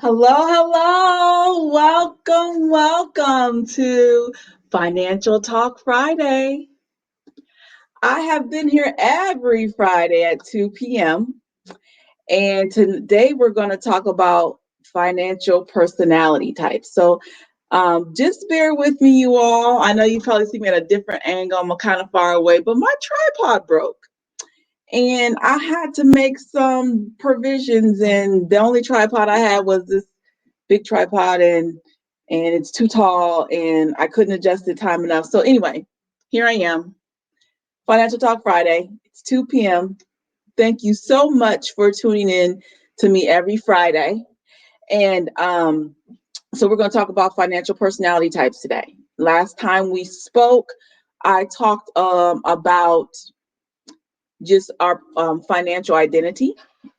Hello, hello. Welcome to Financial Talk Friday. I have been here every Friday at 2 p.m. And today we're going to talk about financial personality types. Just bear with me, you all. I know you probably see me at a different angle. I'm kind of far away, but my tripod broke. And I had to make some provisions, and the only tripod I had was this big tripod, and it's too tall, and I couldn't adjust it time enough. So anyway, here I am, Financial Talk Friday. It's 2 p.m. Thank you so much for tuning in to me every Friday. And so we're going to talk about financial personality types today. Last time we spoke, I talked about just our financial identity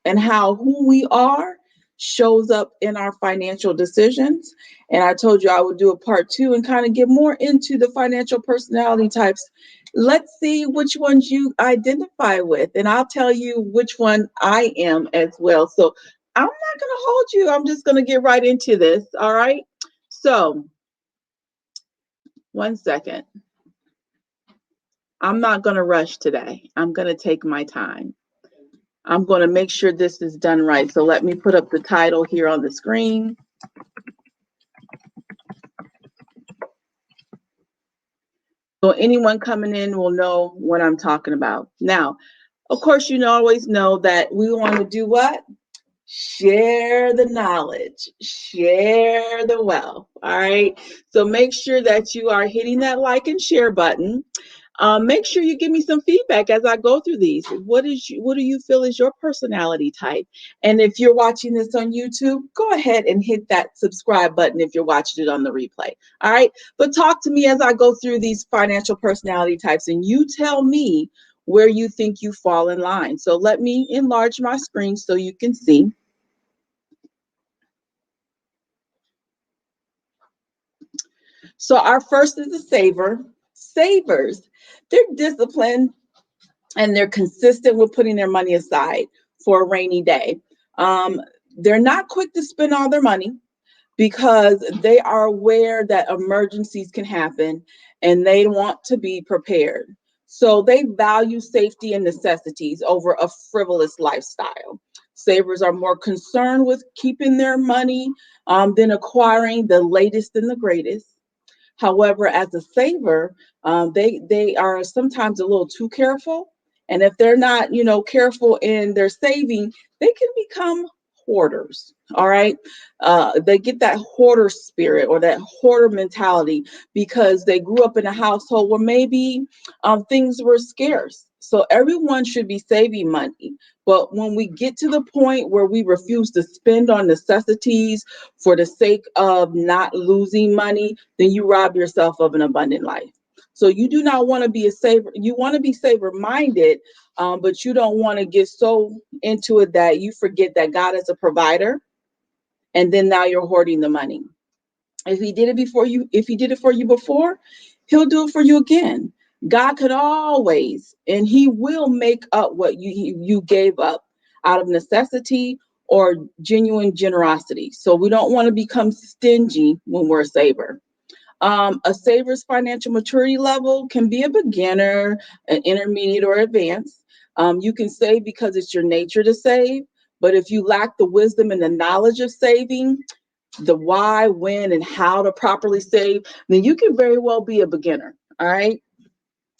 and how who we are shows up in our financial decisions. And I told you I would do a part two and kind of get more into the financial personality types. Let's see which ones you identify with, and I'll tell you which one I am as well. So I'm not going to hold you. I'm just going to get right into this. All right. So, one second. I'm not going to rush today. I'm going to take my time. I'm going to make sure this is done right. So let me put up the title here on the screen. So anyone coming in will know what I'm talking about. Now, of course, you always know that we want to do what? Share the knowledge, share the wealth. All right. So make sure that you are hitting that like and share button. Make sure you give me some feedback as I go through these. What do you feel is your personality type? And if you're watching this on YouTube, go ahead and hit that subscribe button if you're watching it on the replay. All right. But talk to me as I go through these financial personality types, and you tell me where you think you fall in line. So let me enlarge my screen so you can see. So our first is the saver. Savers, they're disciplined and they're consistent with putting their money aside for a rainy day. Um, they're not quick to spend all their money because they are aware that emergencies can happen and they want to be prepared. So they value safety and necessities over a frivolous lifestyle. Savers are more concerned with keeping their money than acquiring the latest and the greatest. However, as a saver, they are sometimes a little too careful, and if they're not, careful in their saving, they can become hoarders. All right, they get that hoarder spirit or that hoarder mentality because they grew up in a household where maybe things were scarce. So everyone should be saving money. But when we get to the point where we refuse to spend on necessities for the sake of not losing money, then you rob yourself of an abundant life. So you do not want to be a saver. You want to be saver minded, but you don't want to get so into it that you forget that God is a provider, and then now you're hoarding the money. If he did it for you before, he'll do it for you again. God could always, and he will make up what you gave up out of necessity or genuine generosity. So we don't want to become stingy when we're a saver. A saver's financial maturity level can be a beginner, an intermediate, or advanced. You can save because it's your nature to save, but if you lack the wisdom and the knowledge of saving, the why, when, and how to properly save, then you can very well be a beginner. All right.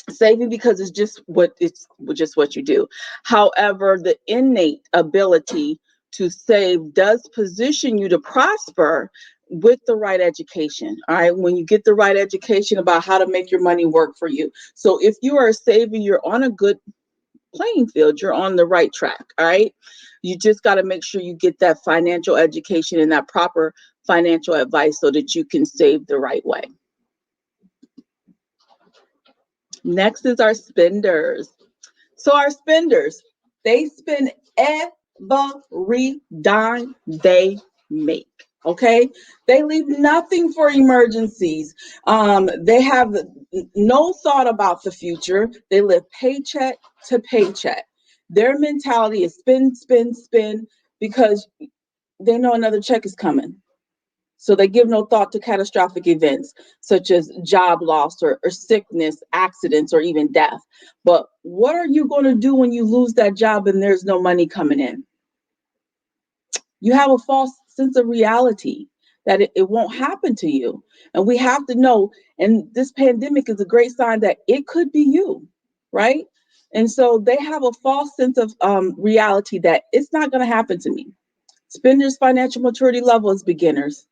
Saving because it's just what you do. However, the innate ability to save does position you to prosper with the right education. All right. When you get the right education about how to make your money work for you. So if you are a saver, you're on a good playing field, you're on the right track. All right. You just got to make sure you get that financial education and that proper financial advice so that you can save the right way. Next is our spenders. So our spenders, they spend every dime they make. Okay, they leave nothing for emergencies. They have no thought about the future. They live paycheck to paycheck. Their mentality is spend, spend, spend, because they know another check is coming. So they give no thought to catastrophic events such as job loss or sickness, accidents, or even death. But what are you going to do when you lose that job and there's no money coming in? You have a false sense of reality that it won't happen to you. And we have to know, and this pandemic is a great sign that it could be you, right? And so they have a false sense of reality that it's not going to happen to me. Spenders' financial maturity level is beginners,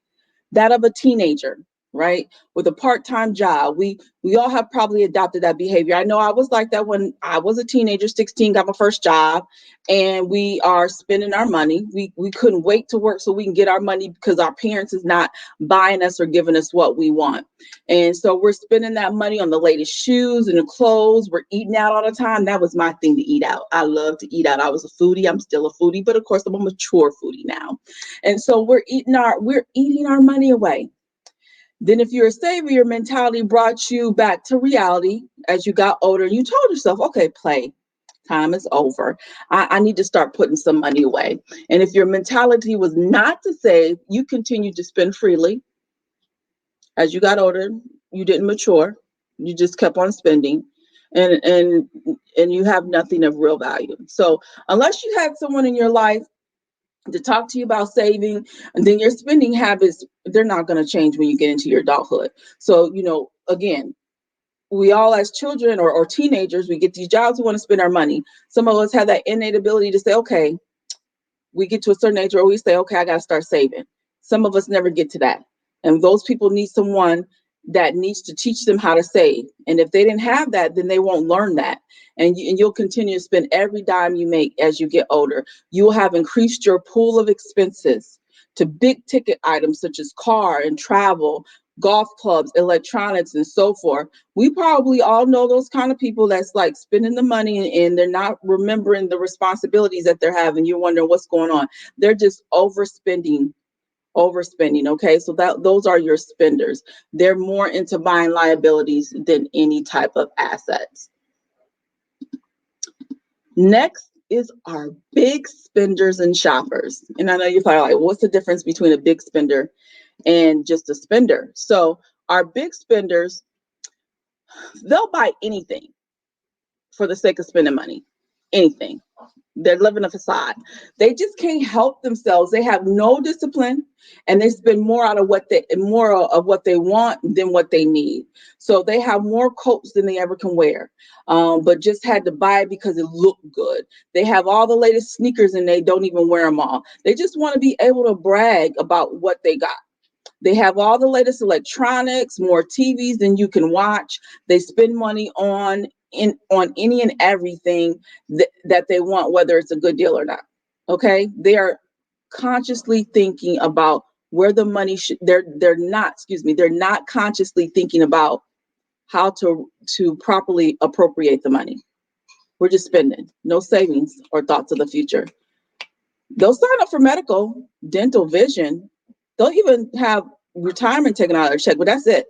that of a teenager, right? With a part-time job. We all have probably adopted that behavior. I know I was like that when I was a teenager, 16, got my first job, and we are spending our money. We couldn't wait to work so we can get our money because our parents is not buying us or giving us what we want. And so we're spending that money on the latest shoes and the clothes. We're eating out all the time. That was my thing, to eat out. I love to eat out. I was a foodie. I'm still a foodie, but of course I'm a mature foodie now. And so we're eating our money away. Then if you're a saver, your mentality brought you back to reality as you got older. You told yourself, okay, play time is over. I need to start putting some money away. And if your mentality was not to save, you continued to spend freely. As you got older, you didn't mature. You just kept on spending, and and you have nothing of real value. So unless you had someone in your life to talk to you about saving, and then your spending habits, they're not going to change when you get into your adulthood. So, again, we all as children or teenagers, we get these jobs, we want to spend our money. Some of us have that innate ability to say, okay, we get to a certain age where we say, okay, I got to start saving. Some of us never get to that. And those people need someone that needs to teach them how to save. And if they didn't have that, then they won't learn that. And you'll continue to spend every dime you make as you get older. You will have increased your pool of expenses to big ticket items such as car and travel, golf clubs, electronics, and so forth. We probably all know those kind of people that's like spending the money and they're not remembering the responsibilities that they're having. You're wondering what's going on. They're just overspending. Okay, so those are your spenders. They're more into buying liabilities than any type of assets. Next is our big spenders and shoppers. And I know you're probably like, what's the difference between a big spender and just a spender? So our big spenders, they'll buy anything for the sake of spending money. Anything. They're living a facade. They just can't help themselves. They have no discipline, and they spend more of what they want than what they need. So they have more coats than they ever can wear, but just had to buy it because it looked good. They have all the latest sneakers and they don't even wear them all. They just want to be able to brag about what they got. They have all the latest electronics, more TVs than you can watch. They spend money on any and everything that they want, whether it's a good deal or not. Okay, they are consciously thinking about where the money should. They're not consciously thinking about how to properly appropriate the money. We're just spending, no savings or thoughts of the future. They'll sign up for medical, dental, vision. They'll even have retirement taken out of their check, but that's it.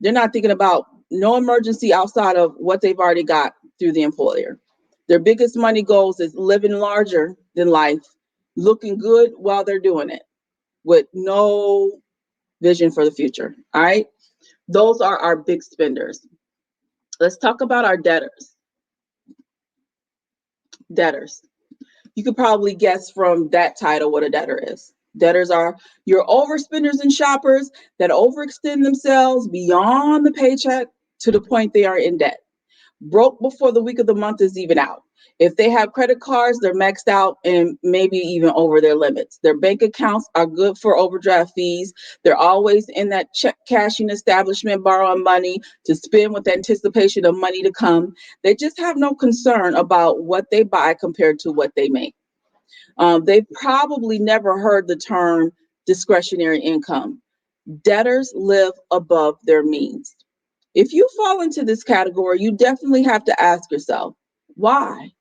They're not thinking about no emergency outside of what they've already got through the employer. Their biggest money goals is living larger than life, looking good while they're doing it, with no vision for the future. All right. Those are our big spenders. Let's talk about our debtors. Debtors. You could probably guess from that title what a debtor is. Debtors are your overspenders and shoppers that overextend themselves beyond the paycheck to the point they are in debt. Broke before the week of the month is even out. If they have credit cards, they're maxed out and maybe even over their limits. Their bank accounts are good for overdraft fees. They're always in that check cashing establishment borrowing money to spend with anticipation of money to come. They just have no concern about what they buy compared to what they make. They've probably never heard the term discretionary income. Debtors live above their means. If you fall into this category, you definitely have to ask yourself, why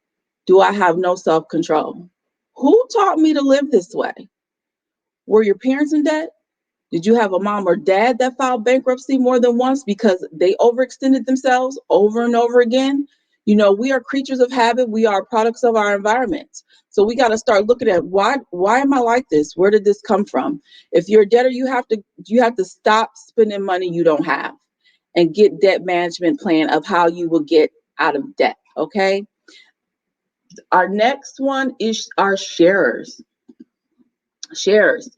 do I have no self-control? Who taught me to live this way? Were your parents in debt? Did you have a mom or dad that filed bankruptcy more than once because they overextended themselves over and over again? You know, we are creatures of habit. We are products of our environments. So we got to start looking at why am I like this? Where did this come from? If you're a debtor, you have to stop spending money you don't have and get debt management plan of how you will get out of debt. Okay. Our next one is our sharers. Sharers.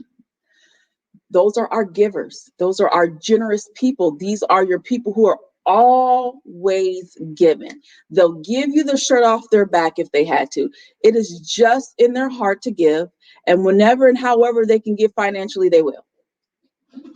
Those are our givers. Those are our generous people. These are your people who are always giving. They'll give you the shirt off their back if they had to. It is just in their heart to give. And whenever and however they can give financially, they will.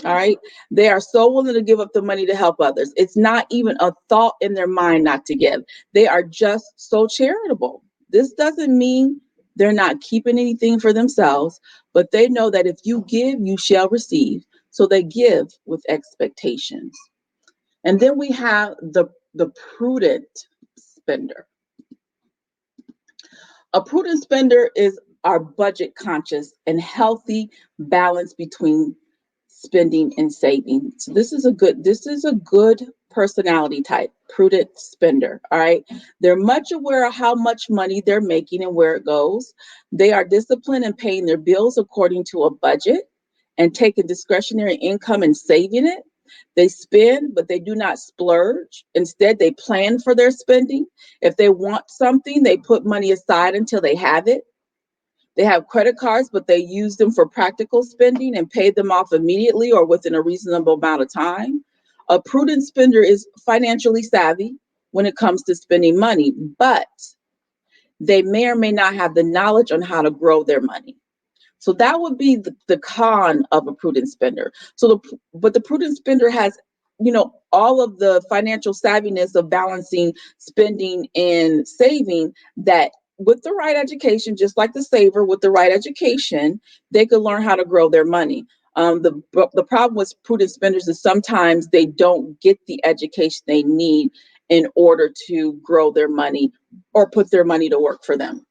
All right. They are so willing to give up the money to help others. It's not even a thought in their mind not to give. They are just so charitable. This doesn't mean they're not keeping anything for themselves, but they know that if you give, you shall receive. So they give with expectations. And then we have the prudent spender. A prudent spender is our budget conscious and healthy balance between spending and saving. So this is a good personality type, prudent spender. All right. They're much aware of how much money they're making and where it goes. They are disciplined in paying their bills according to a budget and taking discretionary income and saving it. They spend, but they do not splurge. Instead, they plan for their spending. If they want something, they put money aside until they have it. They have credit cards, but they use them for practical spending and pay them off immediately or within a reasonable amount of time. A prudent spender is financially savvy when it comes to spending money, but they may or may not have the knowledge on how to grow their money. So that would be the con of a prudent spender. But the prudent spender has, all of the financial savviness of balancing spending and saving that with the right education, just like the saver, with the right education, they could learn how to grow their money. The problem with prudent spenders is sometimes they don't get the education they need in order to grow their money or put their money to work for them.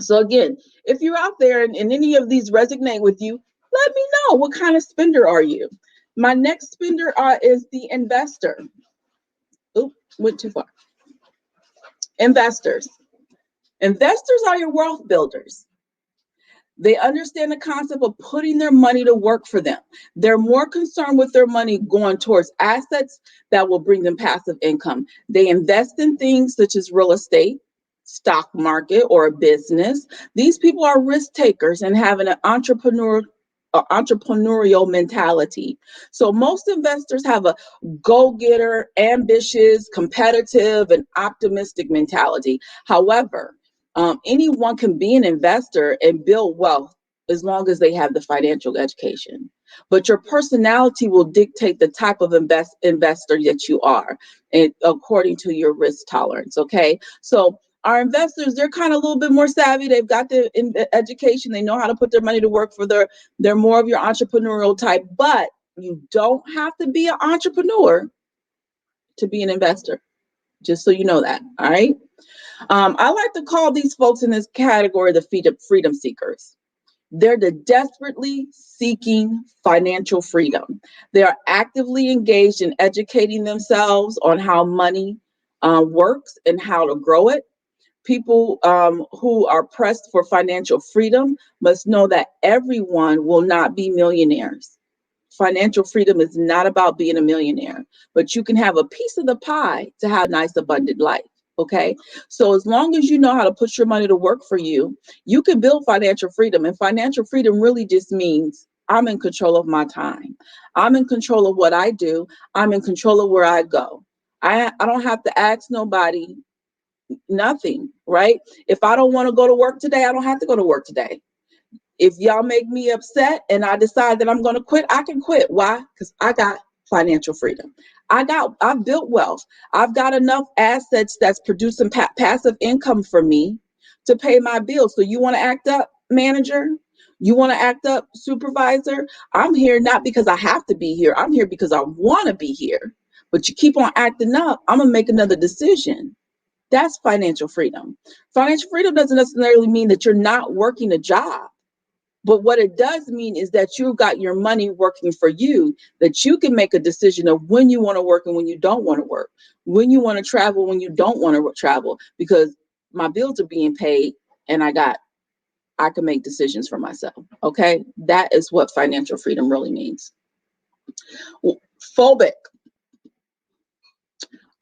So again, if you're out there and any of these resonate with you, let me know, what kind of spender are you? My next spender is the investor. Oop, went too far. Investors. Investors are your wealth builders. They understand the concept of putting their money to work for them. They're more concerned with their money going towards assets that will bring them passive income. They invest in things such as real estate, stock market, or a business. These people are risk takers and have an entrepreneurial mentality. So most investors have a go-getter, ambitious, competitive, and optimistic mentality. However, anyone can be an investor and build wealth as long as they have the financial education. But your personality will dictate the type of investor that you are, and according to your risk tolerance. Okay, so our investors, they're kind of a little bit more savvy. They've got the education. They know how to put their money to work for they're more of your entrepreneurial type. But you don't have to be an entrepreneur to be an investor. Just so you know that. All right. I like to call these folks in this category the freedom seekers. They're the desperately seeking financial freedom. They are actively engaged in educating themselves on how money works and how to grow it. People who are pressed for financial freedom must know that everyone will not be millionaires. Financial freedom is not about being a millionaire, but you can have a piece of the pie to have a nice, abundant life. Okay. So as long as you know how to put your money to work for you, you can build financial freedom. And financial freedom really just means I'm in control of my time. I'm in control of what I do. I'm in control of where I go. I don't have to ask nobody nothing, right? If I don't want to go to work today, I don't have to go to work today. If y'all make me upset and I decide that I'm going to quit, I can quit. Why? Because I got financial freedom. I've built wealth. I've got enough assets that's producing passive income for me to pay my bills. So you want to act up, manager? You want to act up, supervisor? I'm here not because I have to be here. I'm here because I want to be here. But you keep on acting up, I'm going to make another decision. That's financial freedom. Financial freedom doesn't necessarily mean that you're not working a job. But what it does mean is that you've got your money working for you, that you can make a decision of when you want to work and when you don't want to work, when you want to travel, when you don't want to travel, because my bills are being paid and I can make decisions for myself. Okay. That is what financial freedom really means. Phobic.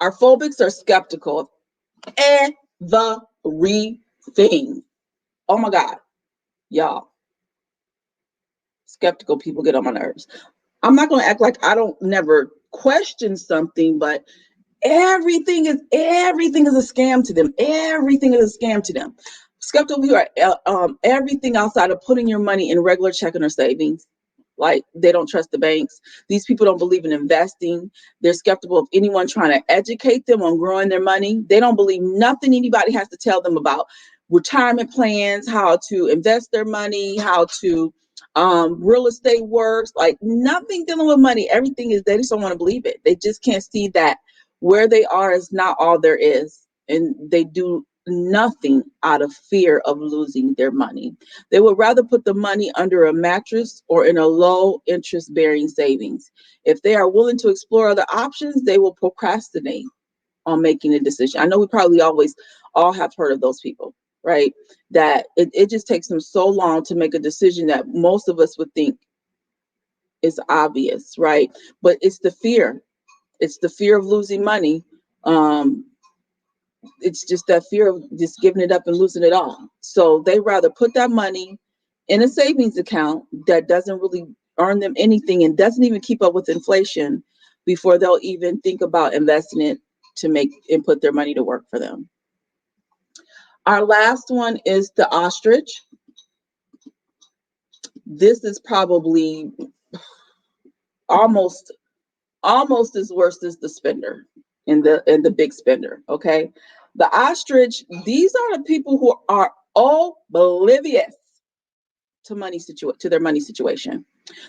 Our phobics are skeptical of everything. Oh my God, y'all. Skeptical people get on my nerves. I'm not going to act like I don't never question something, but everything is a scam to them. Everything is a scam to them. Skeptical people are everything outside of putting your money in regular checking or savings. Like, they don't trust the banks. These people don't believe in investing. They're skeptical of anyone trying to educate them on growing their money. They don't believe nothing anybody has to tell them about retirement plans, how to invest their money, how to real estate works. Like, nothing dealing with money. Everything is, they just don't want to believe it. They just can't see that where they are is not all there is. And they do nothing out of fear of losing their money. They would rather put the money under a mattress or in a low interest bearing savings. If they are willing to explore other options, they will procrastinate on making a decision. I know we probably always all have heard of those people, right? That it just takes them so long to make a decision that most of us would think is obvious, right? But it's the fear. It's the fear of losing money. Um, it's just that fear of just giving it up and losing it all. So they rather put that money in a savings account that doesn't really earn them anything and doesn't even keep up with inflation before they'll even think about investing it to make and put their money to work for them. Our last one is the ostrich. This is probably almost as worse as the spender and the big spender. Okay. The ostrich, these are the people who are oblivious to their money situation.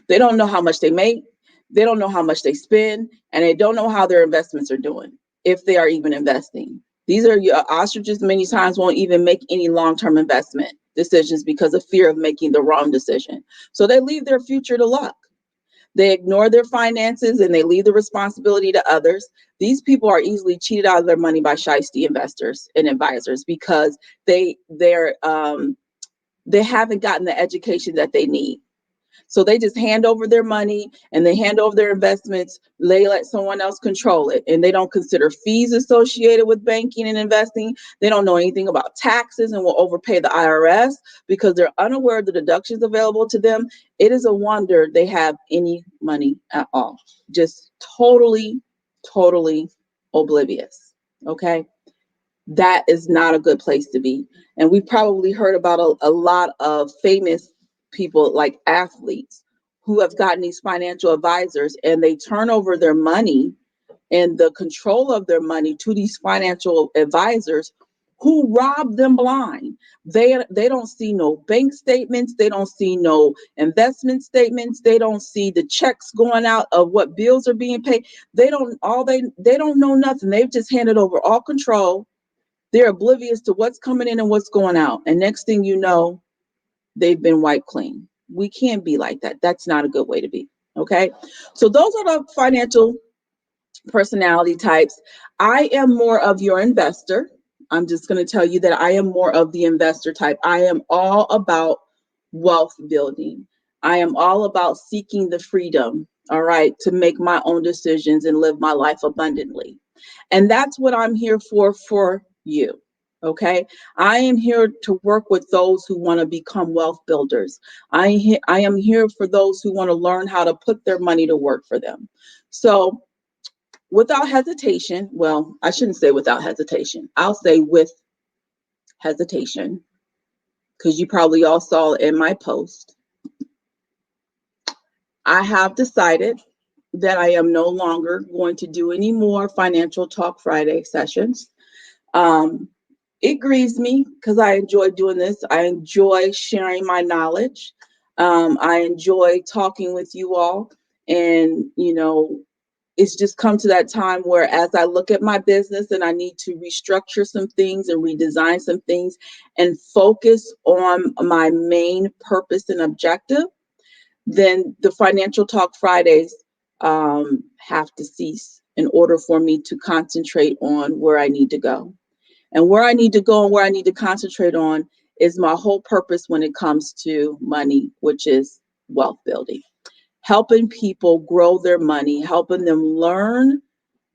They don't know how much they make, they don't know how much they spend, and they don't know how their investments are doing, if they are even investing. These are your ostriches many times won't even make any long-term investment decisions because of fear of making the wrong decision. So they leave their future to luck. They ignore their finances and they leave the responsibility to others. These people are easily cheated out of their money by shiesty investors and advisors because they haven't gotten the education that they need. So they just hand over their money and they hand over their investments. They let someone else control it. And they don't consider fees associated with banking and investing. They don't know anything about taxes and will overpay the IRS because they're unaware of the deductions available to them. It is a wonder they have any money at all. Just totally, totally oblivious. Okay. That is not a good place to be. And we've probably heard about a lot of famous people like athletes who have gotten these financial advisors and they turn over their money and the control of their money to these financial advisors who rob them blind. They don't see no bank statements, they don't see no investment statements, they don't see the checks going out of what bills are being paid. They don't know nothing. They've just handed over all control. They're oblivious to what's coming in and what's going out. And next thing you know, they've been wiped clean. We can't be like that. That's not a good way to be. Okay. So those are the financial personality types. I am more of your investor. I'm just going to tell you that I am more of the investor type. I am all about wealth building. I am all about seeking the freedom, all right, to make my own decisions and live my life abundantly. And that's what I'm here for you. Okay. I am here to work with those who want to become wealth builders. I am here for those who want to learn how to put their money to work for them. So without hesitation, well, I shouldn't say without hesitation. I'll say with hesitation, because you probably all saw in my post. I have decided that I am no longer going to do any more Financial Talk Friday sessions. Um, it grieves me because I enjoy doing this. I enjoy sharing my knowledge. I enjoy talking with you all. And, it's just come to that time where as I look at my business and I need to restructure some things and redesign some things and focus on my main purpose and objective, then the Financial Talk Fridays have to cease in order for me to concentrate on where I need to go. And where I need to go and where I need to concentrate on is my whole purpose when it comes to money, which is wealth building, helping people grow their money, helping them learn,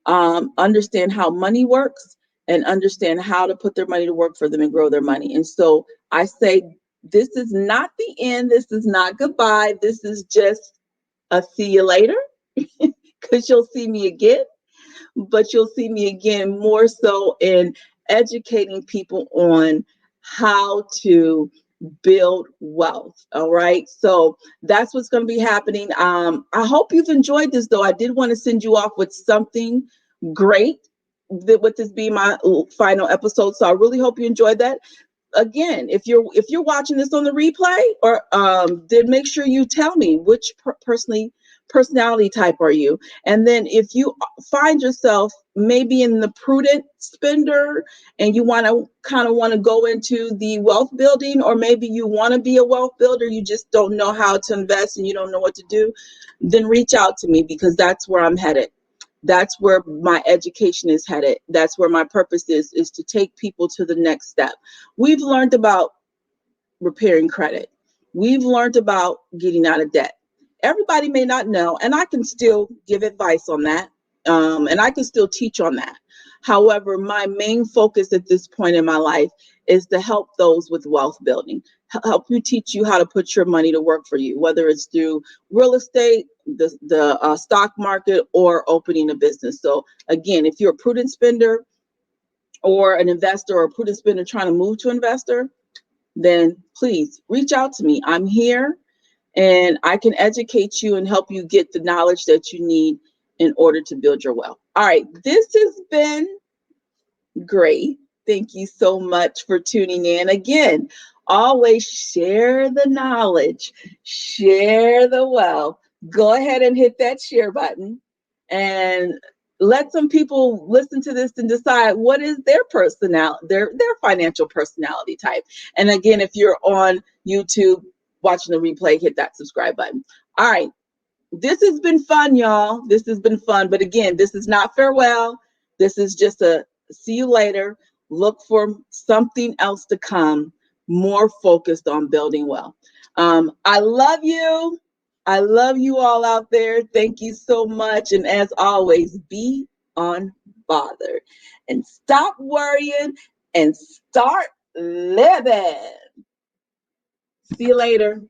understand how money works, and understand how to put their money to work for them and grow their money. And so I say, this is not the end. This is not goodbye. This is just a see you later, because you'll see me again, but you'll see me again more so in educating people on how to build wealth. All right. So that's what's going to be happening. I hope you've enjoyed this, though. I did want to send you off with something great, with this being my final episode. So I really hope you enjoyed that. Again, if you're watching this on the replay, or then make sure you tell me which personality type are you. And then if you find yourself maybe in the prudent spender and you want to go into the wealth building, or maybe you want to be a wealth builder, you just don't know how to invest and you don't know what to do, then reach out to me, because that's where I'm headed. That's where my education is headed. That's where my purpose is to take people to the next step. We've learned about repairing credit. We've learned about getting out of debt. Everybody may not know, and I can still give advice on that, and I can still teach on that. However, my main focus at this point in my life is to help those with wealth building, help you, teach you how to put your money to work for you, whether it's through real estate, the stock market, or opening a business. So again, if you're a prudent spender or an investor, or a prudent spender trying to move to investor, then please reach out to me. I'm here and I can educate you and help you get the knowledge that you need in order to build your wealth. All right, this has been great. Thank you so much for tuning in. Again, always share the knowledge, share the wealth. Go ahead and hit that share button and let some people listen to this and decide what is their personality, their financial personality type. And again, if you're on YouTube watching the replay, hit that subscribe button. All right. This has been fun, y'all. This has been fun. But again, this is not farewell. This is just a see you later. Look for something else to come, more focused on building wealth. I love you. I love you all out there. Thank you so much. And as always, be unbothered and stop worrying and start living. See you later.